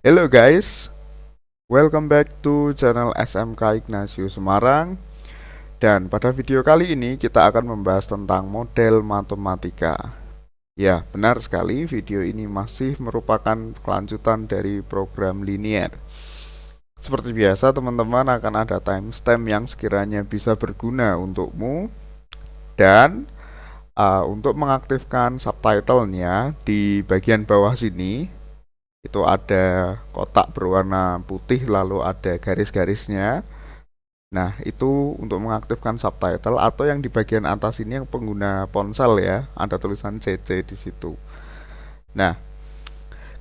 Hello guys, welcome back to channel SMK Ignatius Semarang. Dan pada video kali ini kita akan membahas tentang model matematika. Ya, benar sekali, video ini masih merupakan kelanjutan dari program linear. Seperti biasa, teman-teman akan ada timestamp yang sekiranya bisa berguna untukmu. Dan untuk mengaktifkan subtitlenya di bagian bawah sini itu ada kotak berwarna putih lalu ada garis-garisnya. Nah, itu untuk mengaktifkan subtitle, atau yang di bagian atas ini yang pengguna ponsel ya, ada tulisan CC di situ. Nah,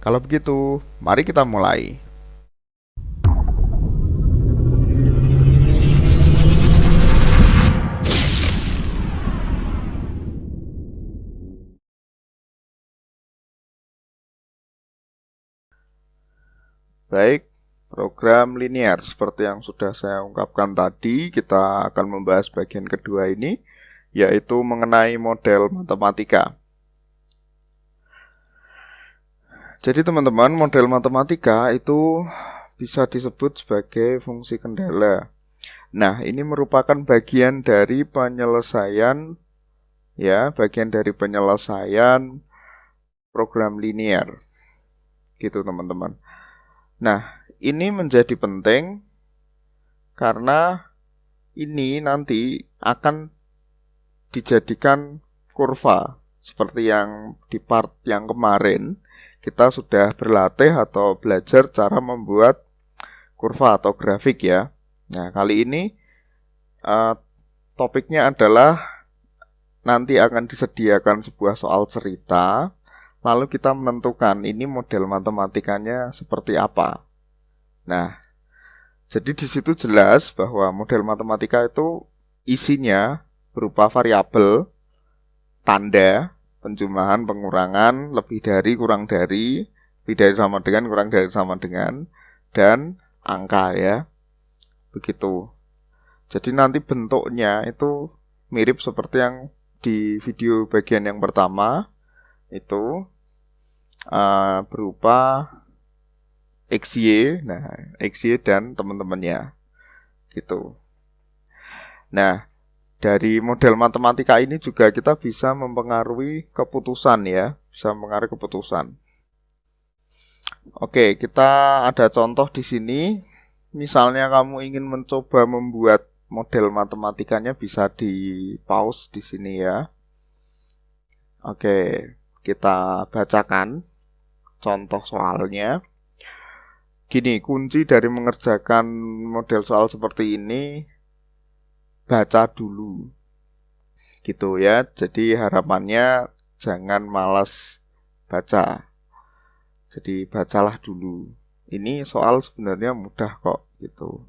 kalau begitu, mari kita mulai. Baik, program linear seperti yang sudah saya ungkapkan tadi, kita akan membahas bagian kedua ini, yaitu mengenai model matematika. Jadi teman-teman, model matematika itu bisa disebut sebagai fungsi kendala. Nah, ini merupakan bagian dari penyelesaian program linear. Gitu teman-teman. Nah, ini menjadi penting karena ini nanti akan dijadikan kurva. Seperti yang di part yang kemarin, kita sudah berlatih atau belajar cara membuat kurva atau grafik ya. Nah, kali ini topiknya adalah nanti akan disediakan sebuah soal cerita, lalu kita menentukan ini model matematikanya seperti apa. Nah, jadi di situ jelas bahwa model matematika itu isinya berupa variabel, tanda, penjumlahan, pengurangan, lebih dari, kurang dari, lebih dari sama dengan, kurang dari sama dengan, dan angka ya. Begitu. Jadi nanti bentuknya itu mirip seperti yang di video bagian yang pertama, itu berupa XY, nah XY dan teman-temannya gitu. Nah, dari model matematika ini juga kita bisa mempengaruhi keputusan ya, bisa mempengaruhi keputusan. Oke, kita ada contoh di sini. Misalnya kamu ingin mencoba membuat model matematikanya, bisa di pause di sini ya. Oke, kita bacakan contoh soalnya. Gini, kunci dari mengerjakan model soal seperti ini, baca dulu. Gitu ya. Jadi harapannya jangan malas baca. Jadi bacalah dulu. Ini soal sebenarnya mudah kok gitu.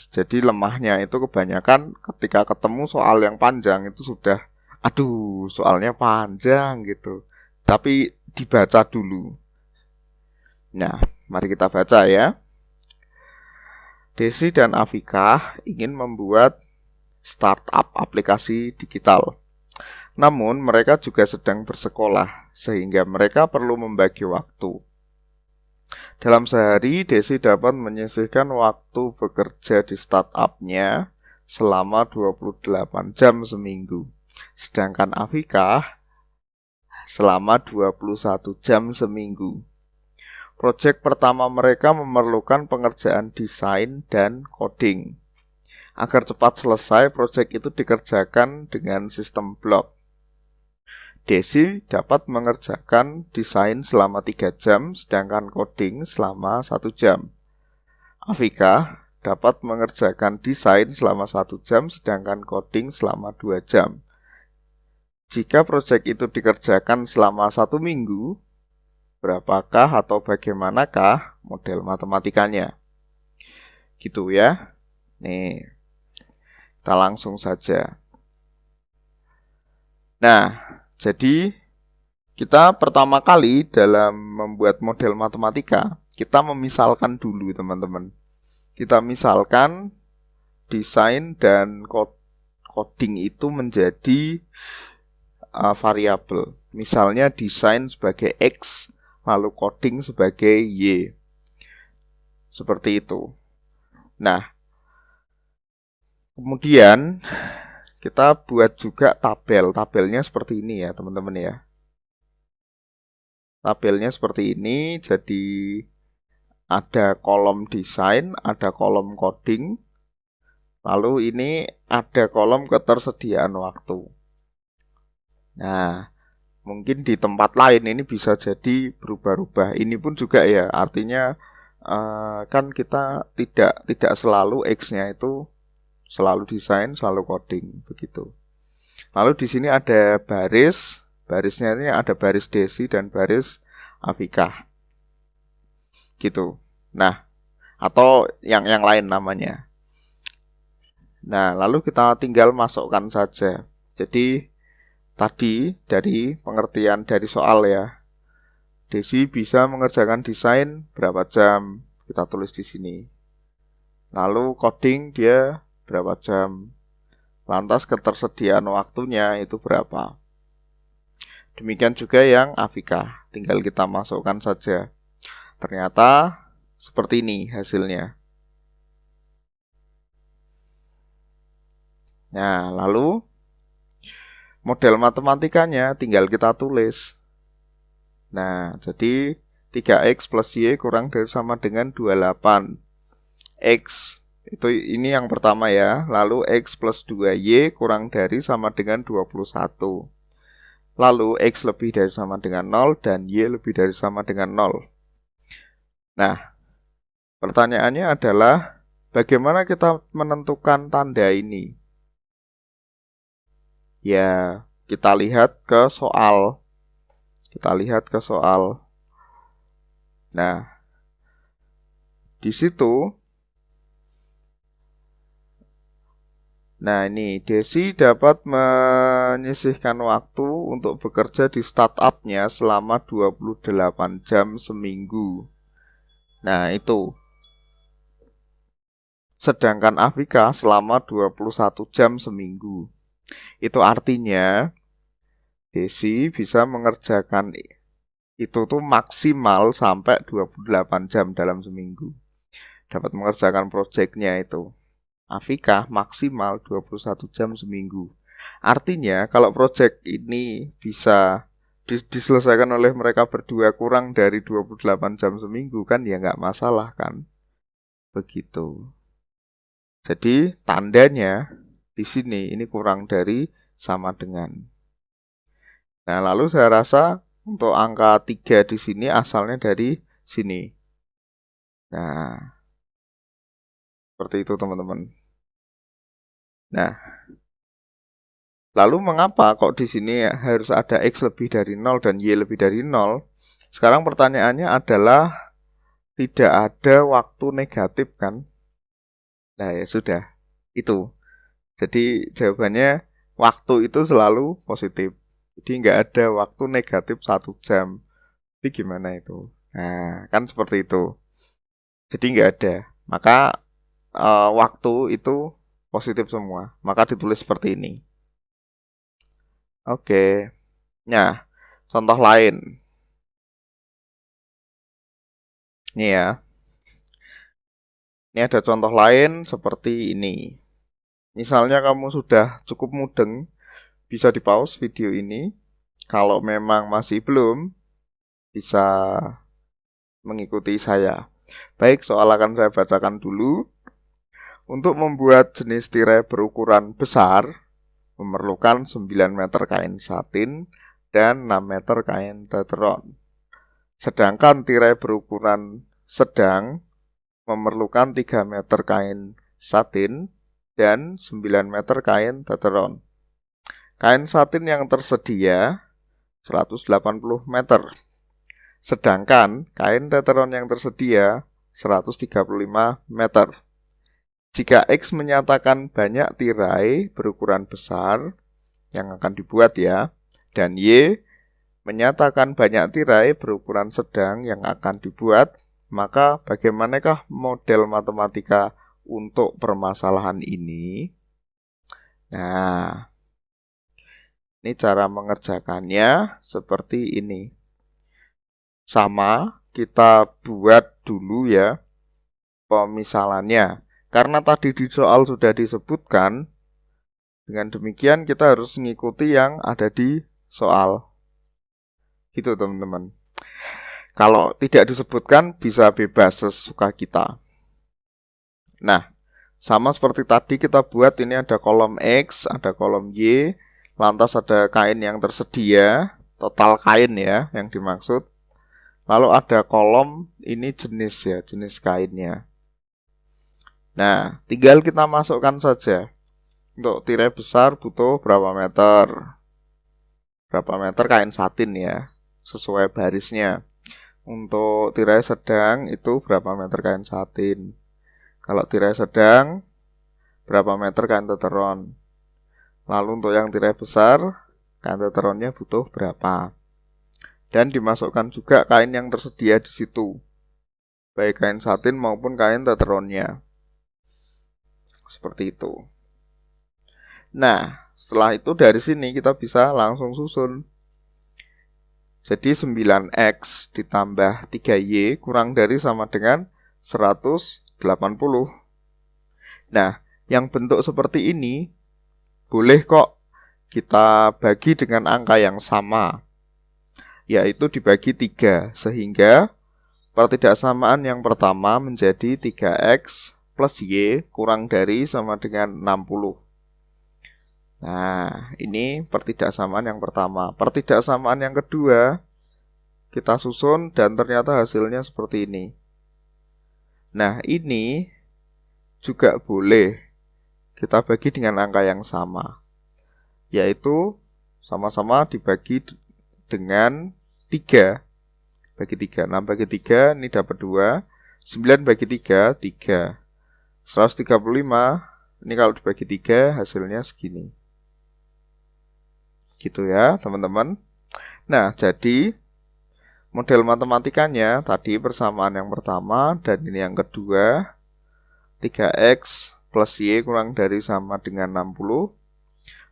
Jadi lemahnya itu kebanyakan ketika ketemu soal yang panjang itu sudah, aduh soalnya panjang gitu. Tapi dibaca dulu. Nah, mari kita baca ya. Desi dan Afika ingin membuat startup aplikasi digital. Namun mereka juga sedang bersekolah, sehingga mereka perlu membagi waktu. Dalam sehari, Desi dapat menyisihkan waktu bekerja di startupnya selama 28 jam seminggu. Sedangkan Afika selama 21 jam seminggu. Proyek pertama mereka memerlukan pengerjaan desain dan coding. Agar cepat selesai, proyek itu dikerjakan dengan sistem blok. Desi dapat mengerjakan desain selama 3 jam, sedangkan coding selama 1 jam. Afika dapat mengerjakan desain selama 1 jam, sedangkan coding selama 2 jam. Jika proyek itu dikerjakan selama 1 minggu, berapakah atau bagaimanakah model matematikanya? Gitu ya. Nih, kita langsung saja. Nah, jadi kita pertama kali dalam membuat model matematika, kita memisalkan dulu teman-teman. Kita misalkan desain dan coding itu menjadi variabel. Misalnya desain sebagai X, lalu coding sebagai Y. Seperti itu. Nah, kemudian kita buat juga tabel. Tabelnya seperti ini ya, teman-teman ya. Tabelnya seperti ini, jadi ada kolom desain, ada kolom coding, lalu ini ada kolom ketersediaan waktu. Nah, mungkin di tempat lain ini bisa jadi berubah-ubah. Ini pun juga ya, artinya kan kita tidak selalu X-nya itu selalu desain, selalu coding begitu. Lalu di sini ada barisnya ini ada baris Desi dan baris Afika. Gitu. Nah, atau yang lain namanya. Nah, lalu kita tinggal masukkan saja. Jadi tadi dari pengertian dari soal ya, Desi bisa mengerjakan desain berapa jam, kita tulis di sini. Lalu coding dia berapa jam. Lantas ketersediaan waktunya itu berapa. Demikian juga yang Afika, tinggal kita masukkan saja. Ternyata seperti ini hasilnya. Nah, lalu model matematikanya tinggal kita tulis. Nah, jadi 3X plus Y kurang dari sama dengan 28. X itu ini yang pertama ya. Lalu X plus 2Y kurang dari sama dengan 21. Lalu X lebih dari sama dengan 0 dan Y lebih dari sama dengan 0. Nah, pertanyaannya adalah bagaimana kita menentukan tanda ini? Ya, kita lihat ke soal. Nah, di situ. Nah, ini Desi dapat menyisihkan waktu untuk bekerja di startupnya selama 28 jam seminggu. Nah, itu. Sedangkan Afika selama 21 jam seminggu. Itu artinya Desi bisa mengerjakan itu tuh maksimal sampai 28 jam dalam seminggu. Dapat mengerjakan proyeknya itu. Afika maksimal 21 jam seminggu. Artinya kalau proyek ini bisa diselesaikan oleh mereka berdua kurang dari 28 jam seminggu kan ya nggak masalah kan. Begitu. Jadi tandanya di sini ini kurang dari sama dengan. Nah, lalu saya rasa untuk angka 3 di sini asalnya dari sini. Nah, seperti itu teman-teman. Nah, lalu mengapa kok di sini harus ada X lebih dari 0 dan Y lebih dari 0? Sekarang pertanyaannya adalah tidak ada waktu negatif kan? Nah ya sudah, itu. Jadi jawabannya waktu itu selalu positif. Jadi nggak ada waktu negatif 1 jam. Jadi gimana itu? Nah kan seperti itu. Jadi nggak ada. Maka waktu itu positif semua. Maka ditulis seperti ini. Oke. Nah, contoh lain. Ini ya. Ini ada contoh lain seperti ini. Misalnya kamu sudah cukup mudeng, bisa di-pause video ini. Kalau memang masih belum, bisa mengikuti saya. Baik, soal akan saya bacakan dulu. Untuk membuat jenis tirai berukuran besar, memerlukan 9 meter kain satin dan 6 meter kain teteron. Sedangkan tirai berukuran sedang memerlukan 3 meter kain satin dan 9 meter kain teteron. Kain satin yang tersedia 180 meter. Sedangkan kain teteron yang tersedia 135 meter. Jika X menyatakan banyak tirai berukuran besar yang akan dibuat ya, dan Y menyatakan banyak tirai berukuran sedang yang akan dibuat, maka bagaimanakah model matematika untuk permasalahan ini? Nah, ini cara mengerjakannya seperti ini. Sama, kita buat dulu ya. pemisalannya. Karena tadi di soal sudah disebutkan, dengan demikian kita harus mengikuti yang ada di soal. Gitu teman-teman. Kalau tidak disebutkan bisa bebas sesuka kita. Nah, sama seperti tadi kita buat, ini ada kolom X, ada kolom Y, lantas ada kain yang tersedia, total kain ya yang dimaksud. Lalu ada kolom ini jenis ya, jenis kainnya. Nah, tinggal kita masukkan saja. Untuk tirai besar butuh berapa meter? Berapa meter kain satin ya, sesuai barisnya. Untuk tirai sedang itu berapa meter kain satin. Kalau tirai sedang, berapa meter kain teteron. Lalu untuk yang tirai besar, kain teteronnya butuh berapa. Dan dimasukkan juga kain yang tersedia di situ, baik kain satin maupun kain teteronnya. Seperti itu. Nah, setelah itu dari sini kita bisa langsung susun. Jadi 9X ditambah 3Y kurang dari sama dengan 180. Nah, yang bentuk seperti ini boleh kok kita bagi dengan angka yang sama, yaitu dibagi 3, sehingga pertidaksamaan yang pertama menjadi 3X plus Y kurang dari sama dengan 60. Nah, ini pertidaksamaan yang pertama. Pertidaksamaan yang kedua kita susun dan ternyata hasilnya seperti ini. Nah, ini juga boleh kita bagi dengan angka yang sama, yaitu sama-sama dibagi dengan 3. Bagi 3, 6 bagi 3, ini dapat 2. 9 bagi 3, 3. 135, ini kalau dibagi 3 hasilnya segini. Gitu ya teman-teman. Nah, jadi model matematikanya tadi persamaan yang pertama dan ini yang kedua, 3X plus Y kurang dari sama dengan 60,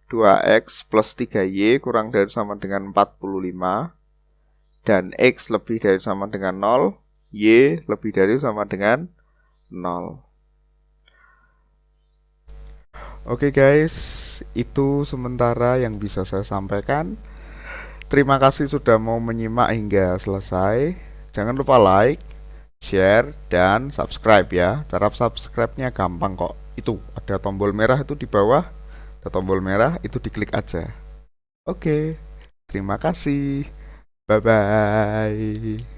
2X plus 3Y kurang dari sama dengan 45, dan X lebih dari sama dengan 0, Y lebih dari sama dengan 0. Oke guys, itu sementara yang bisa saya sampaikan. Terima kasih sudah mau menyimak hingga selesai. Jangan lupa like, share, dan subscribe ya. Cara subscribe-nya gampang kok. Itu ada tombol merah itu di bawah. Ada tombol merah itu diklik aja. Oke, terima kasih. Bye-bye.